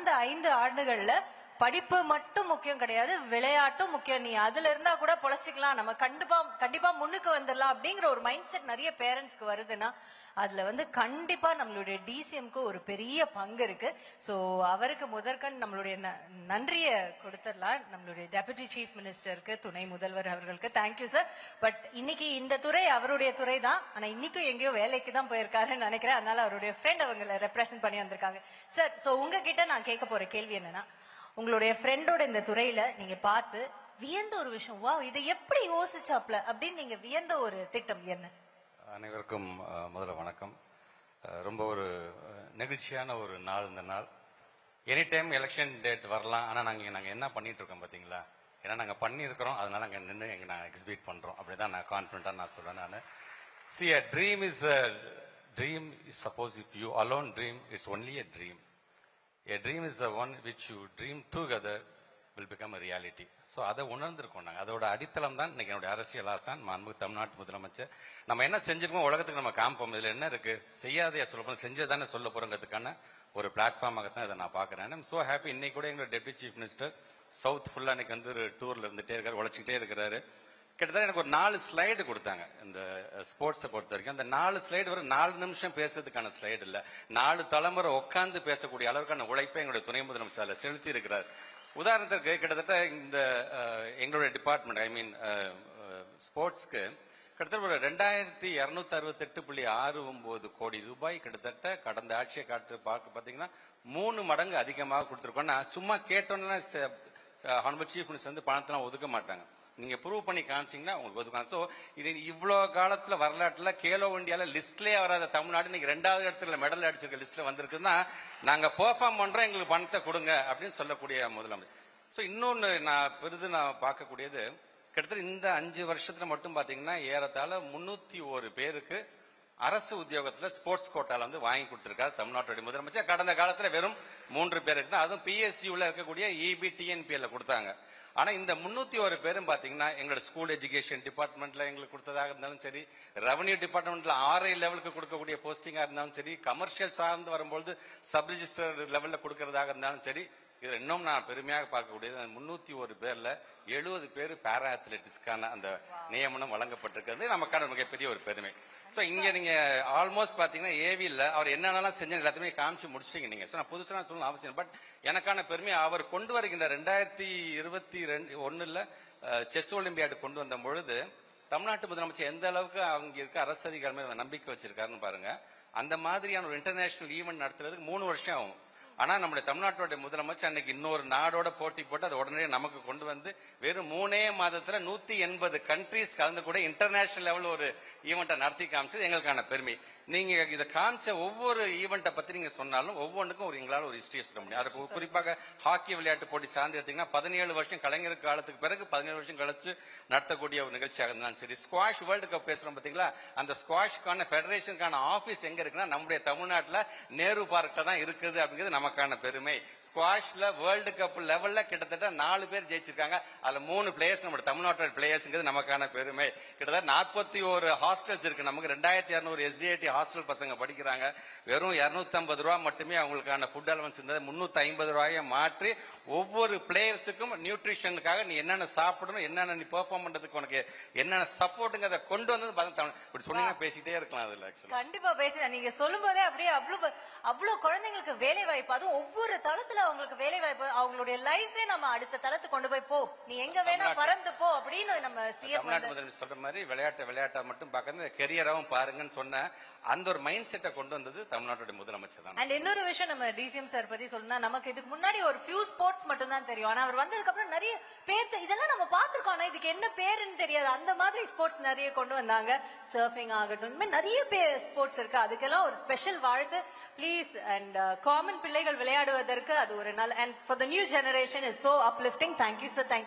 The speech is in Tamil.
கடந்த 5 ஆண்டுகள்ல படிப்பு மட்டும் முக்கியம் கிடையாது, விளையாட்டும் முக்கியம். நீ அதுல இருந்தா கூட பொழைச்சிக்கலாம், நம்ம கண்டிப்பா முன்னுக்கு வந்துடலாம் அப்படிங்கிற ஒரு மைண்ட் செட் நிறைய பேரண்ட்ஸ்க்கு வருதுன்னா அதுல கண்டிப்பா நம்மளுடைய டிசிஎம்க்கு ஒரு பெரிய பங்கு இருக்கு. சோ அவருக்கு முதற்கண் நம்மளுடைய நன்றியை கொடுத்துடலாம். நம்மளுடைய டெபுட்டி சீஃப் மினிஸ்டருக்கு, துணை முதல்வர் அவர்களுக்கு தேங்க்யூ சார். பட் இன்னைக்கு இந்த துறை அவருடைய துறை தான், ஆனா இன்னைக்கும் எங்கேயோ வேலைக்கு தான் போயிருக்காருன்னு நினைக்கிறேன். அதனால அவருடைய ஃப்ரெண்ட் அவங்களை ரெப்ரசென்ட் பண்ணி வந்திருக்காங்க சார். சோ உங்ககிட்ட நான் கேட்க போற கேள்வி என்னன்னா, உங்களுடைய ஃப்ரெண்டோட இந்த துறையில நீங்க பார்த்து வியந்த ஒரு விஷயம், வா இதை எப்படி யோசிச்சாப்ல அப்படின்னு நீங்க வியந்த ஒரு திட்டம் என்ன? அனைவருக்கும் முதல்ல வணக்கம். ரொம்ப ஒரு நெகிழ்ச்சியான ஒரு நாள் இந்த நாள். எனி டைம் எலெக்ஷன் டேட் வரலாம், ஆனால் நாங்கள் என்ன பண்ணிட்டு இருக்கோம் பார்த்தீங்களா? ஏன்னா நாங்கள் பண்ணியிருக்கிறோம், அதனால நாங்கள் நின்று நாங்கள் எக்ஸிபிட் பண்ணுறோம். அப்படி தான் நான் கான்ஃபிடண்ட்டாக நான் சொல்கிறேன். நான் see a dream is a dream. Suppose if you alone dream, it's only a dream. A dream is the one which you dream together will become a reality. So அதை உணர்ந்திருக்கோம் நாங்கள். அதோட அடித்தளம் தான் இன்னைக்கு என்னுடைய அரசியல் ஆசான் மாண்பு தமிழ்நாட்டு முதலமைச்சர். நம்ம என்ன செஞ்சிருக்கோம் உலகத்துக்கு நம்ம காமிப்போம். இதில் என்ன இருக்கு, செய்யாதையா சொல்லப்போம், செஞ்சதானே சொல்ல போறோங்கிறதுக்கான ஒரு பிளாட்ஃபார்மாக இதை நான் பார்க்குறேன். I'm so happy. இன்னைக்கு கூட எங்களோட டெப்யூட்டி சீஃப் மினிஸ்டர் சவுத் ஃபுல்லாக இன்னைக்கு ஒரு டூரில் இருந்துகிட்டே இருக்காரு, உழைச்சிக்கிட்டே இருக்கிறாரு. கிட்டத்தட்ட எனக்கு ஒரு 4 ஸ்லைடு கொடுத்தாங்க இந்த ஸ்போர்ட்ஸை பொறுத்த வரைக்கும். அந்த 4 ஸ்லைடு வரை 4 நிமிஷம் பேசுறதுக்கான ஸ்லைடு இல்லை, 4 தலைமுறை உட்காந்து பேசக்கூடிய அளவுக்கான உழைப்பை எங்களுடைய துணை முதலமைச்சர் செலுத்தி இருக்கிறார். உதாரணத்திற்கு கிட்டத்தட்ட இந்த எங்களுடைய டிபார்ட்மெண்ட், ஐ மீன் ஸ்போர்ட்ஸ்க்கு கிட்டத்தட்ட ஒரு 2268.69 கோடி ரூபாய் கிட்டத்தட்ட கடந்த ஆட்சியை பார்த்தீங்கன்னா 3 மடங்கு அதிகமாக கொடுத்துருக்கோம். சும்மா கேட்டோன்னா ஹானரபிள் சீஃப் மினிஸ்டர் பணத்தெல்லாம் ஒதுக்க மாட்டாங்க, நீங்க ப்ரூவ் பண்ணி காமிச்சிங்கன்னா உங்களுக்கு ஒதுக்கலாம். ஸோ இது இவ்வளோ காலத்துல வரலாற்றுல கேலோ இண்டியால லிஸ்ட்லேயே வராத தமிழ்நாடு இன்னைக்கு 2வது இடத்துல மெடல் அடிச்சிருக்க லிஸ்ட்ல வந்திருக்குன்னா நாங்க பெர்ஃபார்ம் பண்றோம், எங்களுக்கு பணத்தை கொடுங்க அப்படின்னு சொல்லக்கூடிய முதலமைச்சர். ஸோ இன்னொன்று நான் பார்க்கக்கூடியது, கிட்டத்தட்ட இந்த 5 வருஷத்துல மட்டும் பாத்தீங்கன்னா ஏறத்தாழ 301 பேருக்கு அரசு உத்தியோகத்துல ஸ்போர்ட்ஸ் கோட்டால வாங்கி கொடுத்திருக்காரு தமிழ்நாட்டுடைய முதலமைச்சர். கடந்த காலத்துல வெறும் 3 பேருக்கு தான், அதுவும் பிஎஸ்சியூல இருக்கக்கூடிய இபி டிஎன்பிஎல்ல கொடுத்தாங்க. ஆனா இந்த 301 பேரும் பாத்தீங்கன்னா எங்களோட ஸ்கூல் எஜுகேஷன் டிபார்ட்மெண்ட்ல எங்களுக்கு கொடுத்ததாக இருந்தாலும் சரி, ரெவன்யூ டிபார்ட்மெண்ட்ல RI லெவலுக்கு கொடுக்கக்கூடிய போஸ்டிங்கா இருந்தாலும் சரி, கமர்ஷியல் சார்ந்து வரும்போது சப் ரிஜிஸ்டர் லெவல்ல கொடுக்கறதாக இருந்தாலும் சரி, இதுல இன்னும் நான் பெருமையாக பார்க்கக்கூடியது 301 பேர்ல 70 பேர் பாரா அத்லெட்டிக்ஸ்க்கான அந்த நியமனம் வழங்கப்பட்டிருக்கிறது நமக்கான மிகப்பெரிய ஒரு பெருமை. ஸோ இங்க நீங்க ஆல்மோஸ்ட் பாத்தீங்கன்னா ஏவியில் அவர் என்னென்னலாம் செஞ்ச எல்லாத்தையுமே காமிச்சு முடிச்சிட்டீங்க நீங்க. நான் புதுசாக சொல்லணும் அவசியம், பட் எனக்கான பெருமை அவர் கொண்டு வருகின்ற 2021 செஸ் ஒலிம்பியாடு கொண்டு வந்த பொழுது தமிழ்நாட்டு முதலமைச்சர் எந்த அளவுக்கு அவங்க இருக்க அரசு அதிகாரி மேல நம்பிக்கை வச்சிருக்காருன்னு பாருங்க. அந்த மாதிரியான ஒரு இன்டர்நேஷனல் ஈவெண்ட் நடத்துறதுக்கு 3 வருஷம் ஆகும். ஆனா நம்முடைய தமிழ்நாட்டுடைய முதலமைச்சர் அன்னைக்கு இன்னொரு நாடோட போட்டி போட்டு அதை உடனே நமக்கு கொண்டு வந்து வெறும் 3 மாதத்துல 180 கண்ட்ரீஸ் கலந்து கூட இன்டர்நேஷனல் லெவல் ஒரு ஈவெண்ட்டை நடத்தி காமிச்சது எங்களுக்கான பெருமை. நீங்க இதை காமிச்ச ஒவ்வொரு ஈவெண்ட்டை பத்தி நீங்க சொன்னாலும் ஒவ்வொன்றுக்கும் எங்களால் ஒரு ஹிஸ்டரி சொல்ல முடியும். அதுக்கு குறிப்பாக ஹாக்கி விளையாட்டு போட்டி சார்ந்து எடுத்தீங்கன்னா 17 வருஷம் கலைஞர் காலத்துக்கு பிறகு 17 வருஷம் கழிச்சு நடத்தக்கூடிய ஒரு நிகழ்ச்சியாக இருந்தாலும் சரி, ஸ்குவாஷ் வேர்ல்டு கப் பேசுறோம் பாத்தீங்களா, அந்த ஸ்குவாஷ்க்கான ஃபெடரேஷனுக்கான ஆபீஸ் எங்க இருக்குன்னா நம்முடைய தமிழ்நாட்டில் நேரு பார்க்ல தான் இருக்குது அப்படிங்கிறது நமக்கான பெருமை. ஸ்குவாஷ்ல வேர்ல்டு கப் லெவல்ல கிட்டத்தட்ட 4 பேர் ஜெயிச்சிருக்காங்க, அதுல 3 பிளேயர்ஸ் நம்ம தமிழ்நாட்டோட பிளேயர்ஸ்ங்கிறது நமக்கான பெருமை. கிட்டத்தட்ட 41 ஹாஸ்டல்ஸ் இருக்கு நமக்கு, 2200 SDIT ஹாஸ்டல் பசங்க படிக்கிறாங்க. வெறும் 250 ரூபாய் மட்டுமே அவங்களுக்கான ஃபுட் அலவன்ஸ் இருந்தது 350 ரூபாயை மாற்றி ஒவ்வொரு பிளேயர்ஸுக்கும் நியூட்ரிஷனுக்காக நீ என்னென்ன சாப்பிடணும், என்னென்ன நீ பெர்ஃபார்ம் பண்றதுக்கு உனக்கு என்னென்ன சப்போர்ட்டுங்கிறத கொண்டு வந்தது இப்படி சொன்னீங்கன்னா பேசிட்டே இருக்கலாம். அதுல கண்டிப்பா பேசுறேன். நீங்க சொல்லும் போதே அப்படியே அவ்வளவு குழந்தைங்களுக்கு வேலை வாய்ப்பு, அதுவும் ஒவ்வொரு தளத்துல அவங்களுக்கு வேலை வாய்ப்பு, அவங்களுடைய லைஃபே நம்ம அடுத்த தளத்துக்கு கொண்டு போய் போ, நீ எங்க வேணா பறந்து போ அப்படின்னு நம்ம தமிழ்நாட்டு முதலமைச்சர் சொல்ற மாதிரி விளையாட்டா மட்டும் பார்க்கறது கெரியராவும் பாருங்கன்னு சொன்ன அந்த ஒரு மைண்ட் செட்டை கொண்டு வந்தது தமிழ்நாட்டுடைய முதலமைச்சர் தான். அண்ட் இன்னொரு விஷயம் நம்ம டிசிஎம் சார் பத்தி சொல்லணும், நமக்கு இதுக்கு முன்னாடி ஒரு ஃபியூ ஸ்போர்ட்ஸ் மட்டும் தான் தெரியும். ஆனா அவர் வந்ததுக்கு அப்புறம் நிறைய பேர் இதெல்லாம் நம்ம பாத்துருக்கோம், ஆனா இதுக்கு என்ன பேருன்னு தெரியாது. அந்த மாதிரி ஸ்போர்ட்ஸ் நிறைய கொண்டு வந்தாங்க. சர்ஃபிங் ஆகட்டும், இந்த மாதிரி நிறைய ஸ்போர்ட்ஸ் இருக்கு. அதுக்கெல்லாம் ஒரு ஸ்பெஷல் வாழ்த்து ப்ளீஸ். அண்ட் காமன் பிள்ளைகள் விளையாடுவதற்கு அது ஒரு நல்ல, and for the new generation is so uplifting. Thank you sir. Thank you.